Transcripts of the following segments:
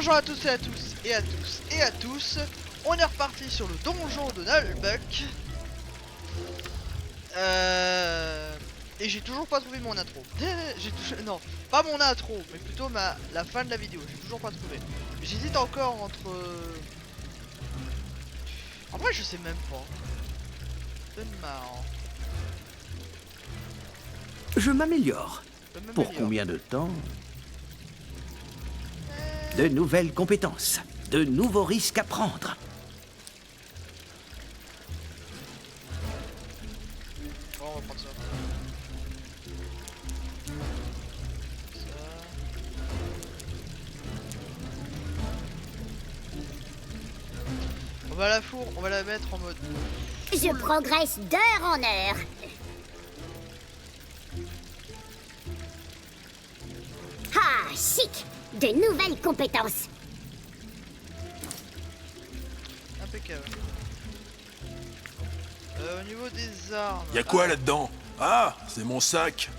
Bonjour à tous et à tous et à tous et à tous. On est reparti sur le donjon de Nullbuck. Et j'ai toujours pas trouvé mon intro. Non, pas mon intro, mais plutôt la fin de la vidéo. J'ai toujours pas trouvé. J'hésite encore entre... En vrai, je sais même pas. C'est marrant. Je m'améliore. Pour combien de temps? De nouvelles compétences, de nouveaux risques à prendre. Bon, on va prendre ça. On va la fourre, on va la mettre en mode... Je progresse d'heure en heure. Ah, chic! De nouvelles compétences. Impeccable. Au niveau des armes... Y'a quoi là-dedans? Ah, c'est mon sac.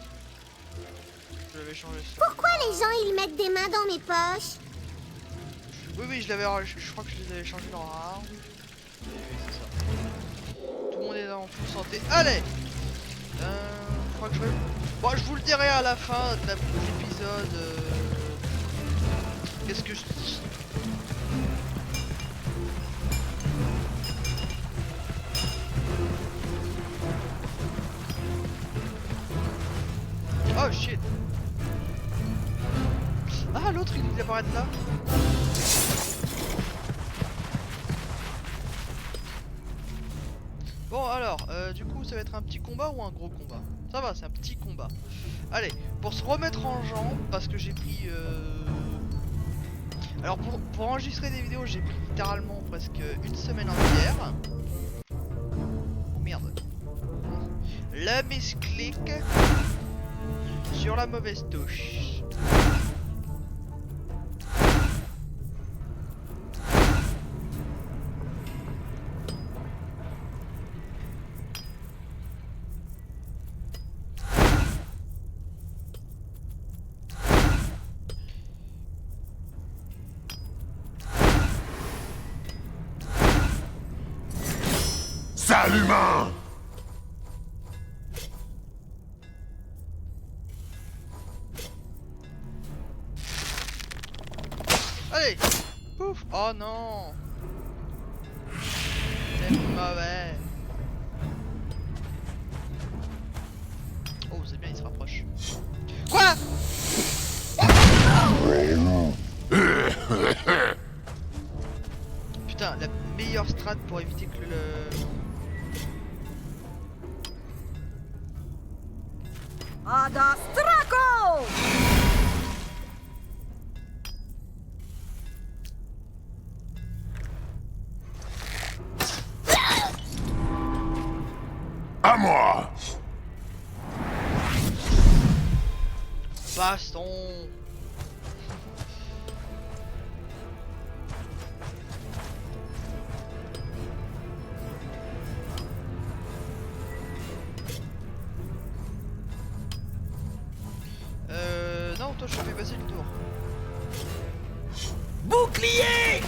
Je l'avais changé ça. Pourquoi les gens ils mettent des mains dans mes poches? Oui, je crois que je les avais changés dans armes. Oui, c'est ça. Tout le monde est en full santé. Allez, je crois que je vais... Bon, je vous le dirai à la fin de l'épisode. Qu'est-ce que je dis? Oh shit. Ah, l'autre il apparaît de là. Bon alors, du coup ça va être un petit combat ou un gros combat? Ça va, c'est un petit combat. Allez, pour se remettre en jambes, parce que j'ai pris... Alors pour enregistrer des vidéos, j'ai pris littéralement presque une semaine entière. Oh merde. La misclic sur la mauvaise touche. Sale humain! Allez! Pouf! Oh non! C'est mauvais! Oh, c'est bien, il se rapproche. Quoi? Putain, la meilleure strat pour éviter que le... Ada Straco! À moi! Baston! Non, toi je te fais passer le tour. Bouclier!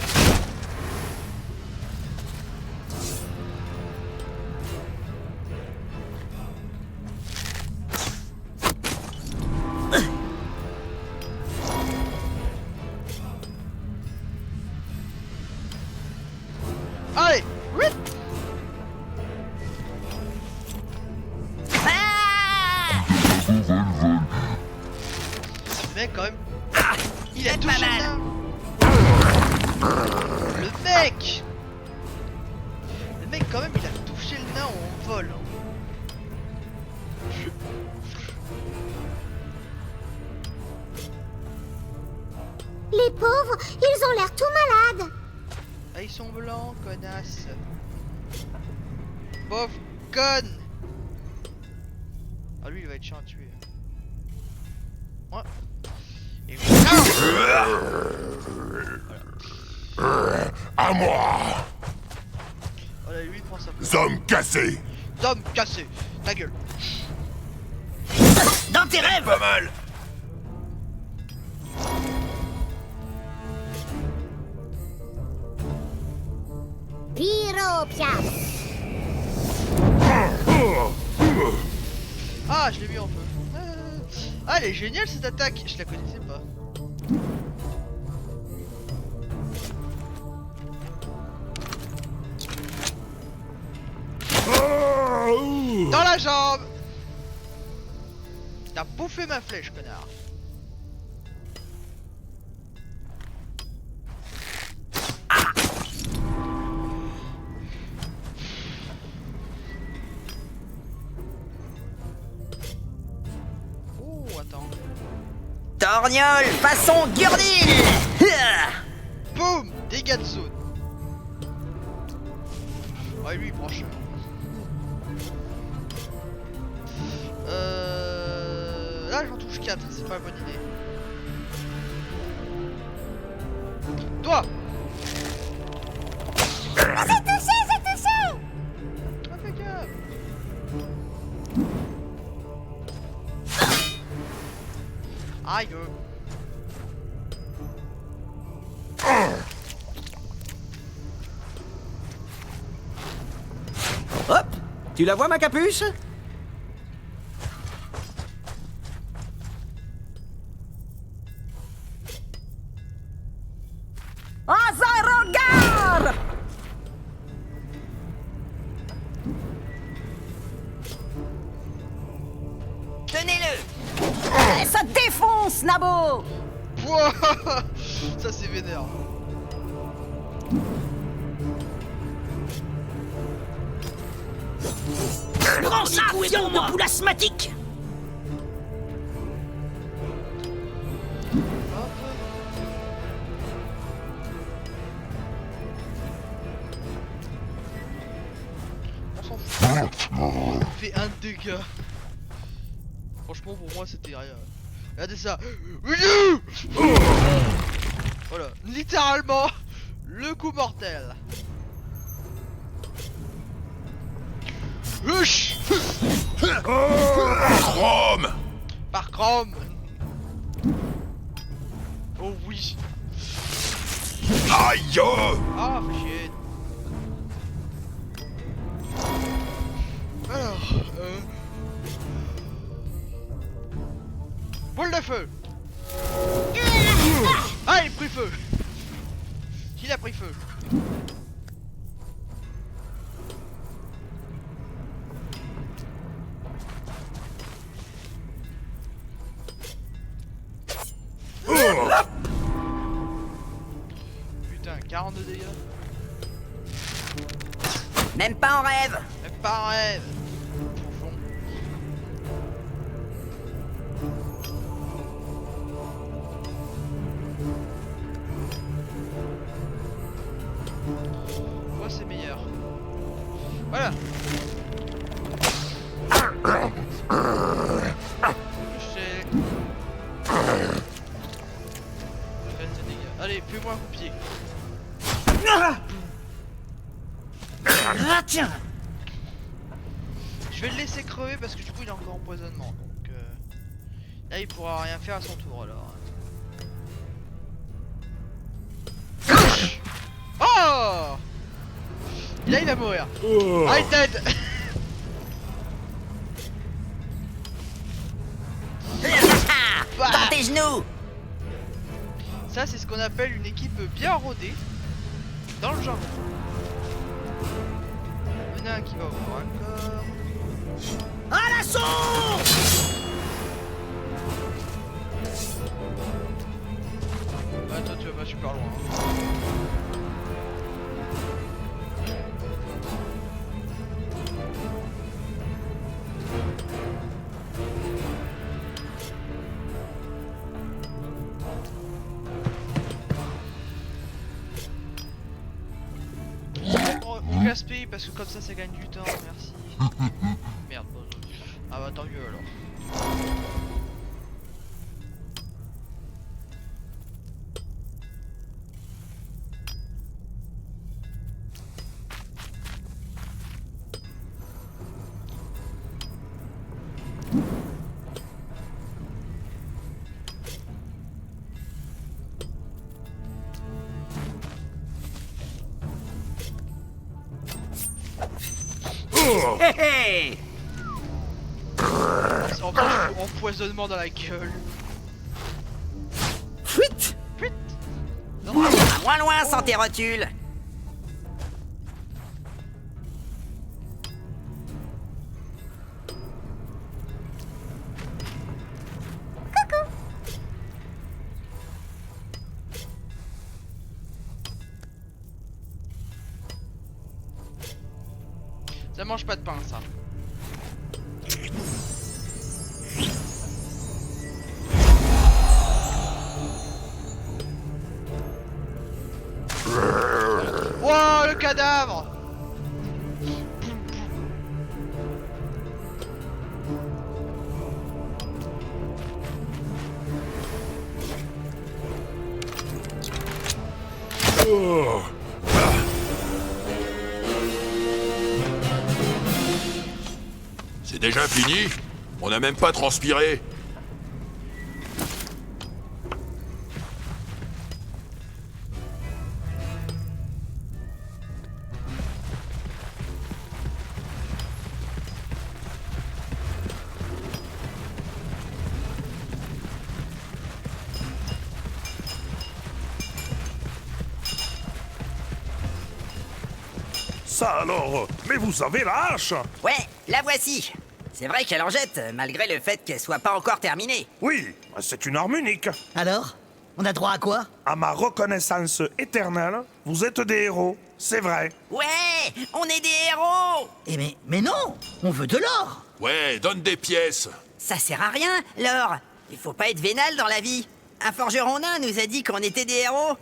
Allez! Oui! Le mec quand même... Il a touché le nain! Le mec! Le mec quand même il a touché le nain en vol. Les pauvres, ils ont l'air tout malades. Ah, ils sont blancs, connasse. Pauvre conne. Ah, lui il va être chiant à tuer. Ouais. Et À moi! voilà, lui il prend sa place. Zombie cassé! Zombie cassé. Ta gueule. Dans tes rêves! Pas mal! Utopia. Ah, je l'ai mis en feu. Ah, elle est géniale cette attaque. Je la connaissais pas. Dans la jambe. T'as bouffé ma flèche, connard. Oh, attends. Torgnole façon Gurdil. Boum, dégâts de zone. Ouais, lui il prend cher. Là j'en touche 4, c'est pas la bonne idée. Toi. J'ai touché. Ah, fais gaffe. Aïe. Hop! Tu la vois, ma capuche? Azarogar! Tenez-le. Ça défonce, Nabo! Pouah. Ça c'est vénère. Prends ça, viande de poule asthmatique. Hop. On s'en fout. Il fait un dégât. Franchement pour moi c'était rien. Regardez ça. Voilà, littéralement le coup mortel. Huch. Chrome! Par Chrome. Oh oui. Aïe! Ah, fais chier. Alors, boule de feu. Ah, il a pris feu. Qui a pris feu? Putain, 42 dégâts. Même pas en rêve. Même pas un rêve. Au fond. Moi c'est meilleur. Voilà. Je reste de dégâts. Allez, fais-moi un coup de pied. Ah tiens. Je vais le laisser crever parce que du coup il a encore empoisonnement. Donc là il pourra rien faire à son tour alors. Oh! Là il va mourir. Ah, il est dead. Dans tes genoux. Ça c'est ce qu'on appelle une équipe bien rodée dans le genre. Il y en a un qui va au corps à corps. À l'assaut. Ah toi tu vas pas super loin. On gaspille parce que comme ça gagne du temps, merci. Merde, bon, ah bah tant mieux alors. Hé hé. En plus, je fous empoisonnement dans la gueule. Fuite! À moins loin sans tes rotules. Ça mange pas de pain, ça. Wow, le cadavre! C'est déjà fini? On n'a même pas transpiré. Ça alors, mais vous avez la hache? Ouais, la voici. C'est vrai qu'elle en jette, malgré le fait qu'elle soit pas encore terminée. Oui, c'est une arme unique. Alors, on a droit à quoi? À ma reconnaissance éternelle, vous êtes des héros, c'est vrai. Ouais, on est des héros. Eh mais non, on veut de l'or. Ouais, donne des pièces. Ça sert à rien, l'or. Il faut pas être vénal dans la vie. Un forgeron nain nous a dit qu'on était des héros.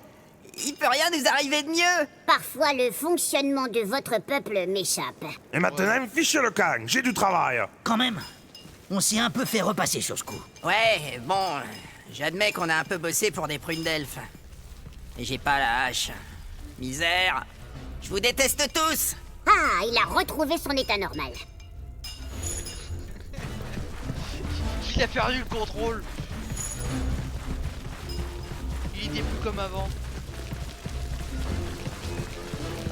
Il peut rien nous arriver de mieux. Parfois, le fonctionnement de votre peuple m'échappe. Et maintenant, fichez le camp, j'ai du travail. Quand même, on s'est un peu fait repasser sur ce coup. Ouais, bon, j'admets qu'on a un peu bossé pour des prunes d'elfes. Mais j'ai pas la hache. Misère. Je vous déteste tous. Ah, il a retrouvé son état normal. Il a perdu le contrôle. Il était plus comme avant.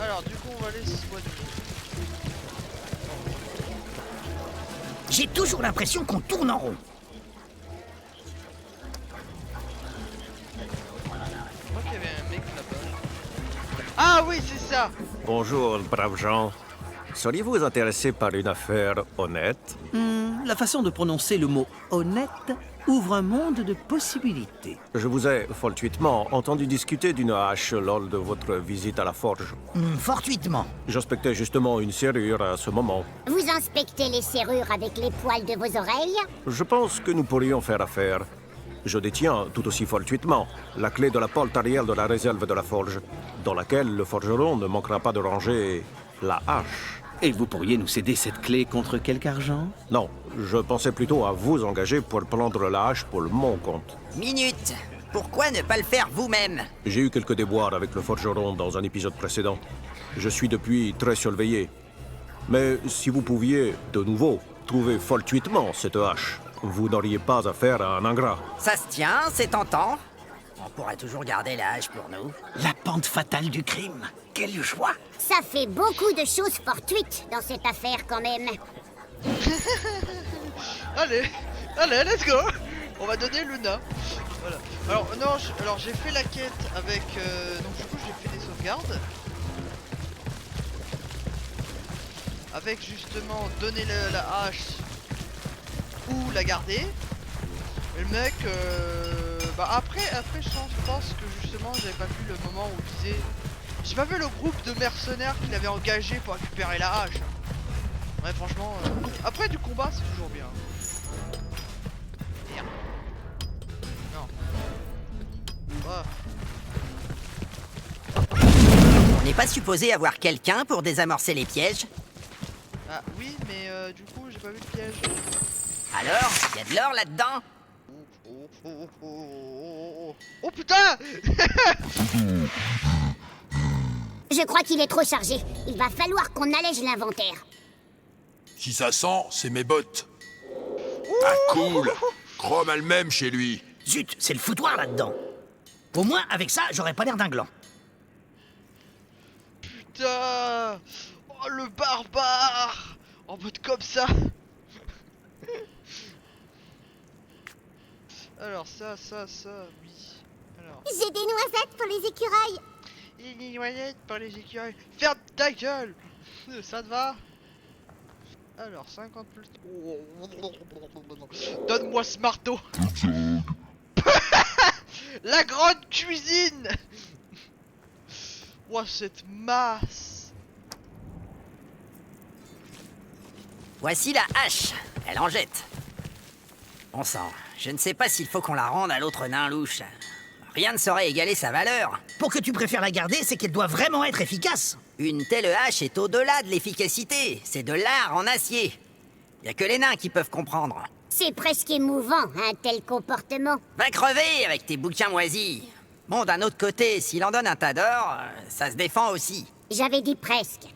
Alors, du coup, on va aller se soigner. J'ai toujours l'impression qu'on tourne en rond. Je crois qu'il y avait un mec là-bas. Ah oui, c'est ça. Bonjour, braves gens. Seriez-vous intéressé par une affaire honnête? La façon de prononcer le mot honnête ouvre un monde de possibilités. Je vous ai fortuitement entendu discuter d'une hache lors de votre visite à la forge. Fortuitement. J'inspectais justement une serrure à ce moment. Vous inspectez les serrures avec les poils de vos oreilles? Je pense que nous pourrions faire affaire. Je détiens, tout aussi fortuitement, la clé de la porte arrière de la réserve de la forge, dans laquelle le forgeron ne manquera pas de ranger la hache. Et vous pourriez nous céder cette clé contre quelque argent? Non, je pensais plutôt à vous engager pour prendre la hache pour mon compte. Minute. Pourquoi ne pas le faire vous-même? J'ai eu quelques déboires avec le forgeron dans un épisode précédent. Je suis depuis très surveillé. Mais si vous pouviez, de nouveau, trouver fortuitement cette hache, vous n'auriez pas affaire à un ingrat. Ça se tient, c'est tentant. On pourrait toujours garder la hache pour nous. La pente fatale du crime. Quelle joie. Ça fait beaucoup de choses fortuites dans cette affaire quand même. Allez, allez, let's go. On va donner Luna. Voilà. Alors non, alors j'ai fait la quête avec. Donc du coup j'ai fait des sauvegardes. Avec justement donner la hache ou la garder. Et le mec, bah après je pense que justement j'avais pas vu le moment où il disait. J'ai pas vu le groupe de mercenaires qu'il avait engagé pour récupérer la hache. Ouais, franchement, après du combat c'est toujours bien. Merde. Non. On n'est pas supposé avoir quelqu'un pour désamorcer les pièges? Ah oui, mais du coup j'ai pas vu le piège. Alors, il y a de l'or là-dedans? Oh putain. Je crois qu'il est trop chargé. Il va falloir qu'on allège l'inventaire. Si ça sent, c'est mes bottes. Ah cool. Chrome a le même chez lui. Zut, c'est le foutoir là-dedans. Au moins, avec ça, j'aurais pas l'air d'un gland. Putain. Oh le barbare. En mode comme ça. Alors ça, oui. Alors. J'ai des noisettes pour les écureuils. Il y a des noisettes pour les écureuils. Ferme ta gueule. Ça te va? Alors 50 plus. Donne-moi ce marteau. La grande cuisine. Ouah, cette masse. Voici la hache. Elle en jette. Bon sang, je ne sais pas s'il faut qu'on la rende à l'autre nain louche. Rien ne saurait égaler sa valeur. Pour que tu préfères la garder, c'est qu'elle doit vraiment être efficace. Une telle hache est au-delà de l'efficacité. C'est de l'art en acier. Y a que les nains qui peuvent comprendre. C'est presque émouvant, un tel comportement. Va crever avec tes bouquins moisis. Bon, d'un autre côté, s'il en donne un tas d'or, ça se défend aussi. J'avais dit presque.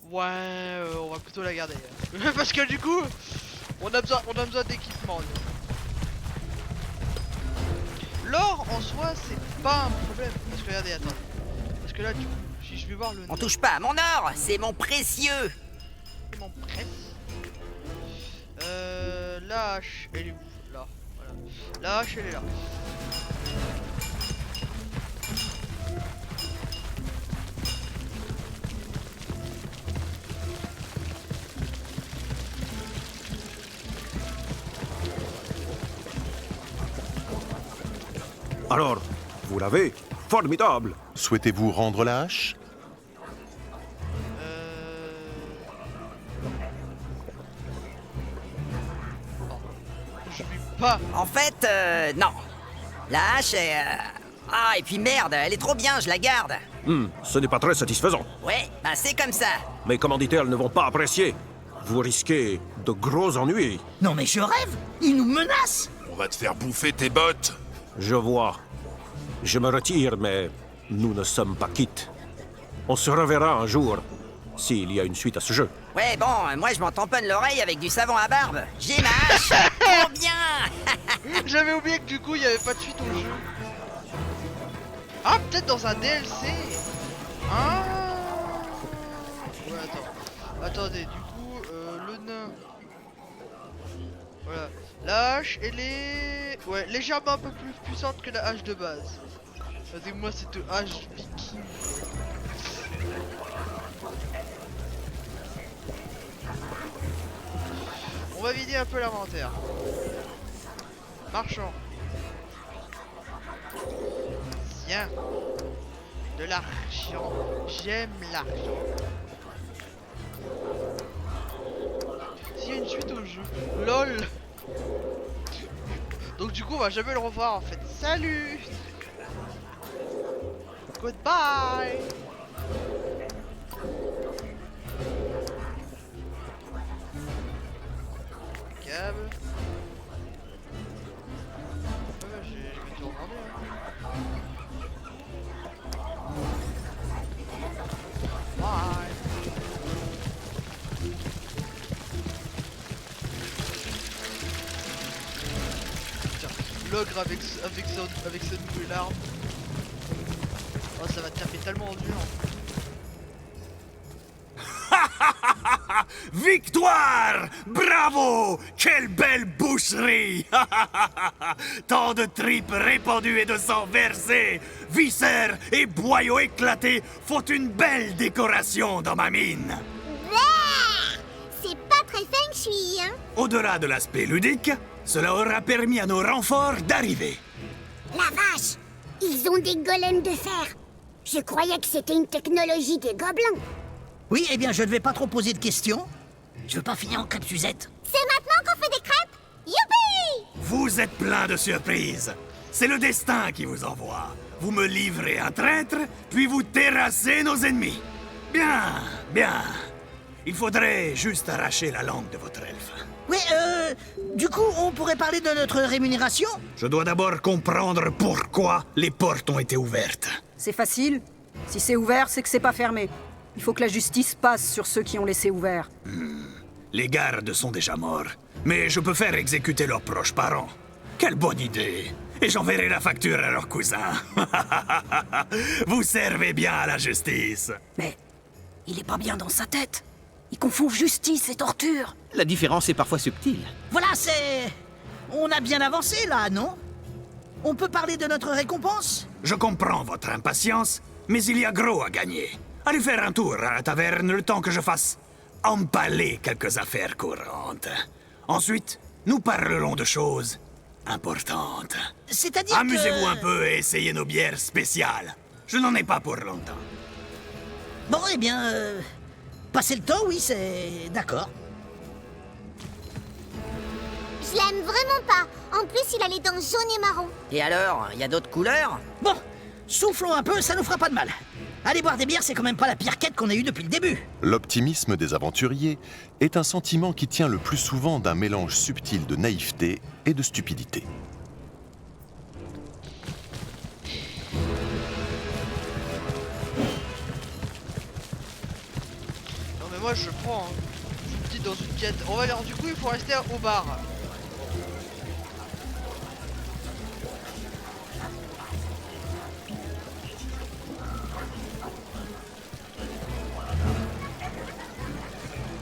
Ouais, on va plutôt la garder. Parce que du coup, on a besoin d'équipement. L'or en soi, c'est pas un problème. Parce que regardez, attends. Parce que là, du coup, si je vais voir le. On touche pas à mon or, c'est mon précieux. C'est mon presse. La hache, elle est où? Là, voilà. La hache, elle est là. Alors, vous l'avez? Formidable! Souhaitez-vous rendre la hache? Je vais pas. En fait, non. La hache est... Ah, et puis merde, elle est trop bien, je la garde. Ce n'est pas très satisfaisant. Ouais, bah c'est comme ça. Mes commanditaires ne vont pas apprécier. Vous risquez de gros ennuis. Non mais je rêve. Il nous menace. On va te faire bouffer tes bottes. Je vois. Je me retire, mais nous ne sommes pas quittes. On se reverra un jour, s'il y a une suite à ce jeu. Ouais, bon, moi je m'en tamponne l'oreille avec du savon à barbe. J'ai ma hache. Trop bien. J'avais oublié que du coup, il n'y avait pas de suite au jeu. Ah, peut-être dans un DLC. Ah. Ouais, attends. Attendez, du coup, le nain. Voilà. La hache, elle est... Ouais, légèrement un peu plus puissante que la hache de base. Regardez-moi cette hache viking. On va vider un peu l'inventaire. Marchand. Tiens. De l'argent. J'aime l'argent. S'il y a une suite au jeu. LOL. Donc du coup on va jamais le revoir en fait. Salut. Goodbye. Câble. Je vais tout regarder. Bye. Tiens, l'ogre avec sa nouvelle arme. Oh, ça va te taper tellement dur. Victoire! Bravo! Quelle belle boucherie! Tant de tripes répandues et de sang versé, viscères et boyaux éclatés font une belle décoration dans ma mine. C'est pas très feng shui, hein? Au-delà de l'aspect ludique, cela aura permis à nos renforts d'arriver. La vache! Ils ont des golems de fer. Je croyais que c'était une technologie des gobelins. Oui, eh bien je ne vais pas trop poser de questions. Je veux pas finir en crêpe Suzette. C'est maintenant qu'on fait des crêpes? Youpi! Vous êtes plein de surprises. C'est le destin qui vous envoie. Vous me livrez un traître, puis vous terrassez nos ennemis. Bien, bien. Il faudrait juste arracher la langue de votre elfe. Oui, du coup, on pourrait parler de notre rémunération? Je dois d'abord comprendre pourquoi les portes ont été ouvertes. C'est facile. Si c'est ouvert, c'est que c'est pas fermé. Il faut que la justice passe sur ceux qui ont laissé ouvert. Les gardes sont déjà morts, mais je peux faire exécuter leurs proches parents. Quelle bonne idée! et j'enverrai la facture à leur cousin. Vous servez bien à la justice. Mais il est pas bien dans sa tête. Il confond justice et torture. La différence est parfois subtile. Voilà, c'est... On a bien avancé, là, non? On peut parler de notre récompense? Je comprends votre impatience, mais il y a gros à gagner. Allez faire un tour à la taverne le temps que je fasse emballer quelques affaires courantes. Ensuite, nous parlerons de choses importantes. C'est-à-dire Amusez-vous que... un peu et essayez nos bières spéciales. Je n'en ai pas pour longtemps. Bon, eh bien... passer le temps, oui, c'est... D'accord. Je l'aime vraiment pas. En plus, il a les dents jaunes et marron. Et alors, y a d'autres couleurs? Bon, soufflons un peu, ça nous fera pas de mal. Aller boire des bières, c'est quand même pas la pire quête qu'on ait eue depuis le début. L'optimisme des aventuriers est un sentiment qui tient le plus souvent d'un mélange subtil de naïveté et de stupidité. Non mais moi je prends, hein. Je suis petit dans une quête. On va dire, du coup il faut rester au bar.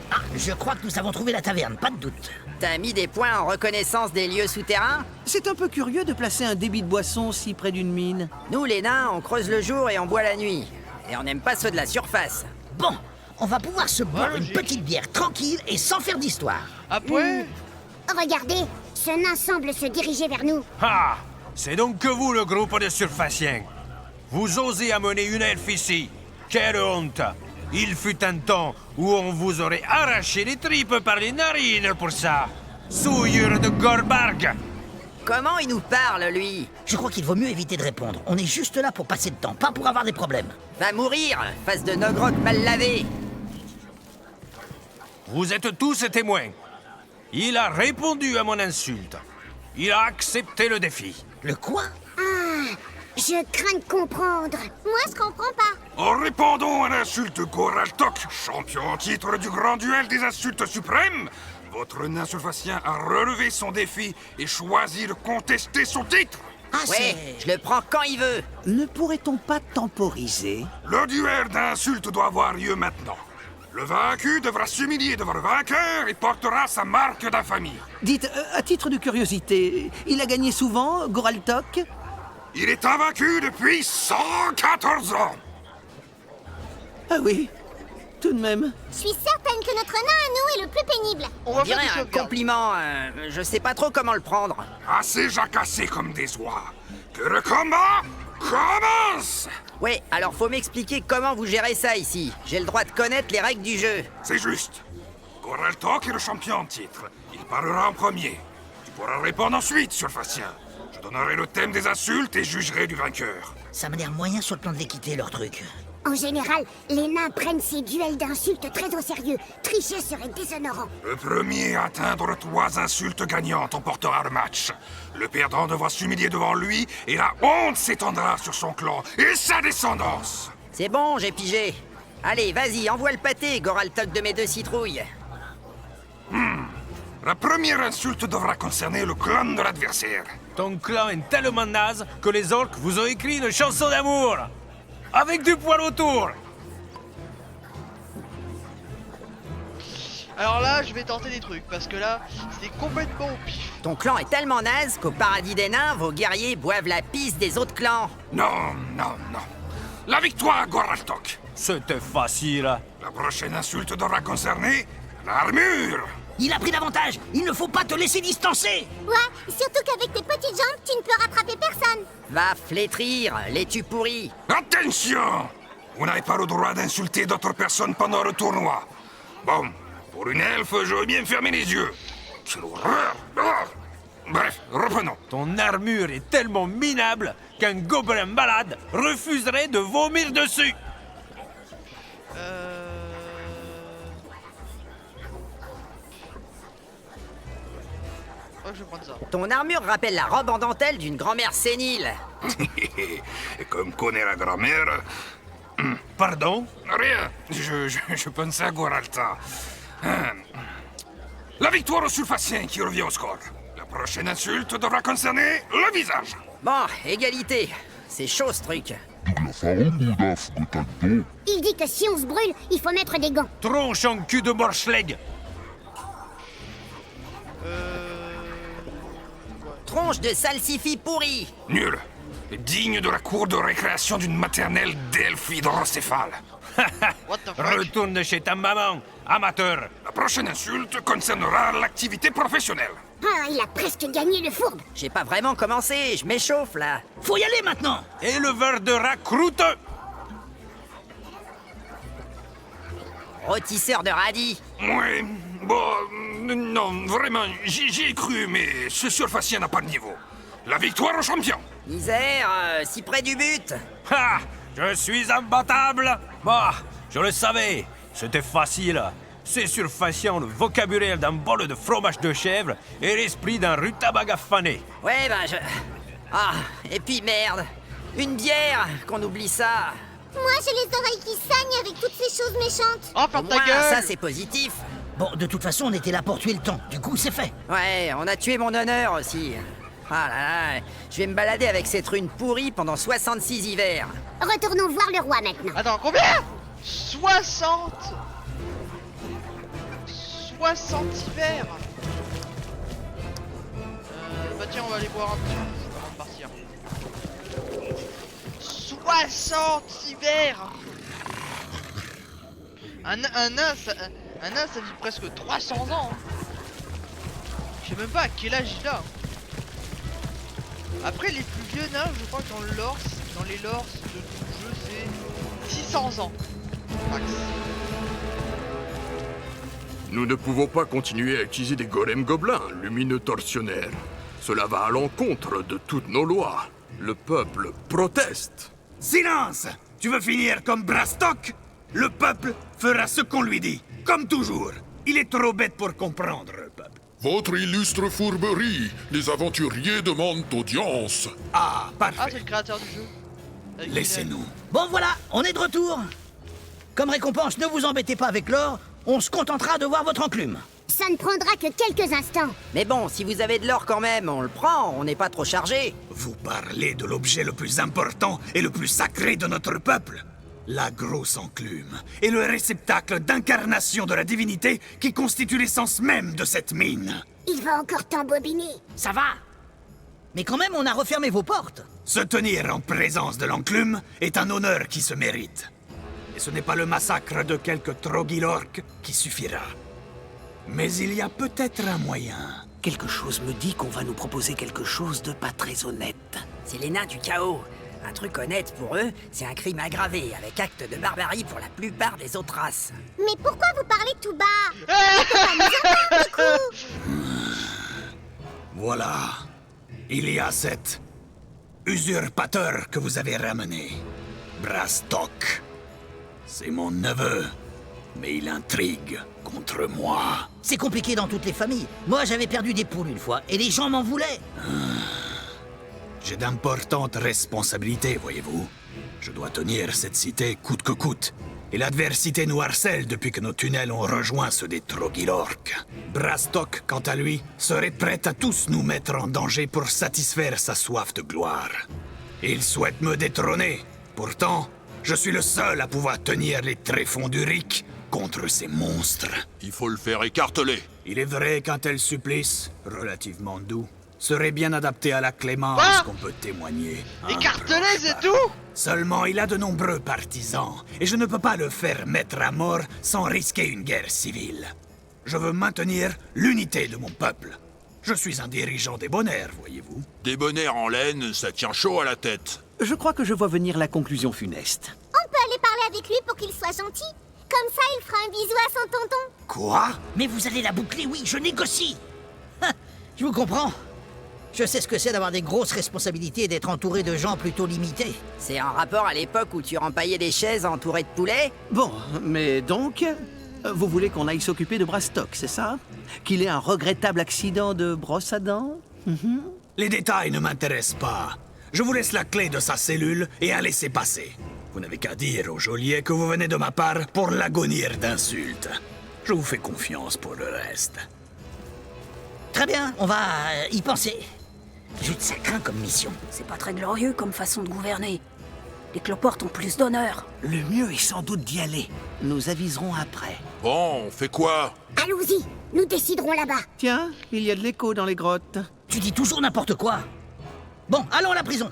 Ah, je crois que nous avons trouvé la taverne, pas de doute. T'as mis des points en reconnaissance des lieux souterrains? C'est un peu curieux de placer un débit de boisson si près d'une mine. Nous, les nains, on creuse le jour et on boit la nuit. Et on n'aime pas ceux de la surface. Bon, on va pouvoir se boire une logique. petite bière tranquille et sans faire d'histoire. Après, Regardez, ce nain semble se diriger vers nous. Ah! C'est donc que vous, le groupe de surfaciens. Vous osez amener une elfe ici. Quelle honte! Il fut un temps où on vous aurait arraché les tripes par les narines pour ça. Souillure de Gorbarg! Comment il nous parle, lui? Je crois qu'il vaut mieux éviter de répondre. On est juste là pour passer le temps, pas pour avoir des problèmes. Va mourir, face de Nogrok mal lavé. Vous êtes tous témoins. Il a répondu à mon insulte. Il a accepté le défi. Le quoi? Ah, je crains de comprendre. Moi, je comprends pas. En répondant à l'insulte de Goraltok, champion en titre du grand duel des insultes suprêmes, votre nain surfacien a relevé son défi et choisi de contester son titre. Ah, Ouais, je le prends quand il veut. Ne pourrait-on pas temporiser? Le duel d'insultes doit avoir lieu maintenant. Le vaincu devra s'humilier devant le vainqueur et portera sa marque d'infamie. Dites, à titre de curiosité, il a gagné souvent, Goraltok? Il est invaincu depuis 114 ans. Ah oui, tout de même. Je suis certaine que notre nain à nous est le plus pénible. on On va faire dirait des un sauvegardes. compliment, je sais pas trop comment le prendre. Assez jacassé comme des oies. Que le combat commence. Ouais, alors faut m'expliquer comment vous gérez ça ici. J'ai le droit de connaître les règles du jeu. C'est juste. Goraltok est le champion en titre. Il parlera en premier. Tu pourras répondre ensuite, surfacien. Je donnerai le thème des insultes et jugerai du vainqueur. Ça m'a l'air moyen sur le plan de l'équité, leur truc. En général, les nains prennent ces duels d'insultes très au sérieux. Tricher serait déshonorant. Le premier à atteindre 3 insultes gagnantes emportera le match. Le perdant devra s'humilier devant lui et la honte s'étendra sur son clan et sa descendance. C'est bon, j'ai pigé. Allez, vas-y, envoie le pâté, Goraltok de mes 2 citrouilles. La première insulte devra concerner le clan de l'adversaire. Ton clan est tellement naze que les orques vous ont écrit une chanson d'amour. Avec du poil autour. Alors là, je vais tenter des trucs parce que là, c'était complètement au pif. Ton clan est tellement naze qu'au paradis des nains, vos guerriers boivent la pisse des autres clans. Non, non, non. La victoire, Goraltok. C'était facile. La prochaine insulte devra concerner l'armure. Il a pris l'avantage. Il ne faut pas te laisser distancer. Ouais, surtout qu'avec tes petites jambes, tu ne peux rattraper personne. Va flétrir, les-tu pourris. Attention! Vous n'avez pas le droit d'insulter d'autres personnes pendant le tournoi. Bon, pour une elfe, j'aurais bien fermé les yeux. Quelle horreur! Ah! Bref, reprenons. Ton armure est tellement minable qu'un gobelin malade refuserait de vomir dessus. Oh, je vais prendre ça. Ton armure rappelle la robe en dentelle d'une grand-mère sénile. Et comme connaît la grand-mère... Pardon? Rien, je pensais à Goralta. La victoire au sulfacien qui revient au score. La prochaine insulte devra concerner le visage. Bon, égalité. C'est chaud ce truc. Il dit que si on se brûle, il faut mettre des gants. Tronche en cul de Borschleg. Tronche de salsifis pourri. Nul. Digne de la cour de récréation d'une maternelle d'elfes hydrocéphales. What the fuck? Retourne chez ta maman, amateur. La prochaine insulte concernera l'activité professionnelle. Ah, il a presque gagné le fourbe. J'ai pas vraiment commencé, je m'échauffe là. Faut y aller maintenant. Éleveur de rats croûteux. Rôtisseur de radis. Ouais, bon, non, vraiment, j'y ai cru, mais ce surfacien n'a pas de niveau. La victoire au champion. Misère, si près du but. Ha! Je suis imbattable. Bah, je le savais. C'était facile. C'est surfaciant le vocabulaire d'un bol de fromage de chèvre et l'esprit d'un rutabaga fané. Ouais, bah je... Ah, et puis merde. Une bière, qu'on oublie ça. Moi, j'ai les oreilles qui saignent avec toutes ces choses méchantes. Oh, Au ferme ta moins, gueule! ça c'est positif. Bon, de toute façon, on était là pour tuer le temps. Du coup, c'est fait. Ouais, on a tué mon honneur aussi. Ah là là, je vais me balader avec cette rune pourrie pendant 66 hivers. Retournons voir le roi maintenant. Attends, combien? 60 hivers. Bah tiens, on va aller boire un petit coup avant de partir. 60 hivers. Un nain, ça vit presque 300 ans. Je sais même pas à quel âge il a. Après, les plus vieux nains, je crois que dans les lores de tout le jeu, c'est 600 ans. Max. Nous ne pouvons pas continuer à utiliser des golems gobelins, lumineux tortionnaires. Cela va à l'encontre de toutes nos lois. Le peuple proteste. Silence! Tu veux finir comme Brastok? Le peuple fera ce qu'on lui dit, comme toujours. Il est trop bête pour comprendre, le peuple. Votre illustre fourberie, les aventuriers demandent audience. Ah, parfait. Ah, c'est le créateur du jeu. Avec Laissez-nous. Bon, voilà, on est de retour. Comme récompense, ne vous embêtez pas avec l'or. On se contentera de voir votre enclume. Ça ne prendra que quelques instants. Mais bon, si vous avez de l'or quand même, on le prend, on n'est pas trop chargé. Vous parlez de l'objet le plus important et le plus sacré de notre peuple. La grosse enclume est le réceptacle d'incarnation de la divinité qui constitue l'essence même de cette mine. Il va encore t'embobiner. Ça va. Mais quand même, on a refermé vos portes. Se tenir en présence de l'enclume est un honneur qui se mérite. Et ce n'est pas le massacre de quelques Trogilorques qui suffira. Mais il y a peut-être un moyen. Quelque chose me dit qu'on va nous proposer quelque chose de pas très honnête. C'est les nains du chaos. Un truc honnête pour eux, c'est un crime aggravé, avec acte de barbarie pour la plupart des autres races. Mais pourquoi vous parlez tout bas? On peut pas nous entendre, du coup. Voilà. Il y a cet usurpateur que vous avez ramené. Brastok. C'est mon neveu. Mais il intrigue contre moi. C'est compliqué dans toutes les familles. Moi, j'avais perdu des poules une fois, et les gens m'en voulaient. J'ai d'importantes responsabilités, voyez-vous. Je dois tenir cette cité coûte que coûte. Et l'adversité nous harcèle depuis que nos tunnels ont rejoint ceux des Trogilorques. Brastok, quant à lui, serait prêt à tous nous mettre en danger pour satisfaire sa soif de gloire. Il souhaite me détrôner. Pourtant, je suis le seul à pouvoir tenir les tréfonds d'Uric contre ces monstres. Il faut le faire écarteler. Il est vrai qu'un tel supplice, relativement doux, serait bien adapté à la clémence qu'on peut témoigner. Écartelé, c'est tout? Seulement, il a de nombreux partisans, et je ne peux pas le faire mettre à mort sans risquer une guerre civile. Je veux maintenir l'unité de mon peuple. Je suis un dirigeant débonnaire, voyez-vous. Débonnaire en laine, ça tient chaud à la tête. Je crois que je vois venir la conclusion funeste. On peut aller parler avec lui pour qu'il soit gentil. Comme ça, il fera un bisou à son tonton. Quoi? Mais vous allez la boucler, oui, je négocie. Je vous comprends. Je sais ce que c'est d'avoir des grosses responsabilités et d'être entouré de gens plutôt limités. C'est en rapport à l'époque où tu rempaillais des chaises entourées de poulets? Bon, mais donc, vous voulez qu'on aille s'occuper de Brastok, c'est ça? Qu'il ait un regrettable accident de brosse à dents? Les détails ne m'intéressent pas. Je vous laisse la clé de sa cellule et un laissez-passer. Vous n'avez qu'à dire au geôlier que vous venez de ma part pour l'agonir d'insultes. Je vous fais confiance pour le reste. Très bien, on va y penser. Zut, ça craint comme mission. C'est pas très glorieux comme façon de gouverner. Les cloportes ont plus d'honneur. Le mieux est sans doute d'y aller. Nous aviserons après. Bon, on fait quoi? Allons-y, nous déciderons là-bas. Tiens, il y a de l'écho dans les grottes. Tu dis toujours n'importe quoi. Bon, allons à la prison.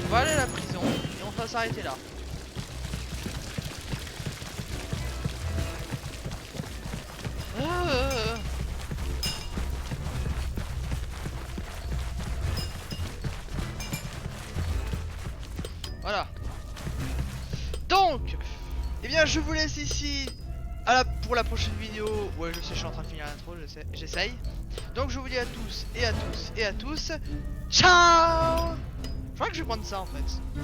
On va aller à la prison et on va s'arrêter là. Voilà. Donc, eh bien, je vous laisse ici pour la prochaine vidéo. Ouais, je sais, je suis en train de finir l'intro, j'essaye. Donc, je vous dis à tous et à tous et à tous. Ciao! Je crois que je vais prendre ça en fait.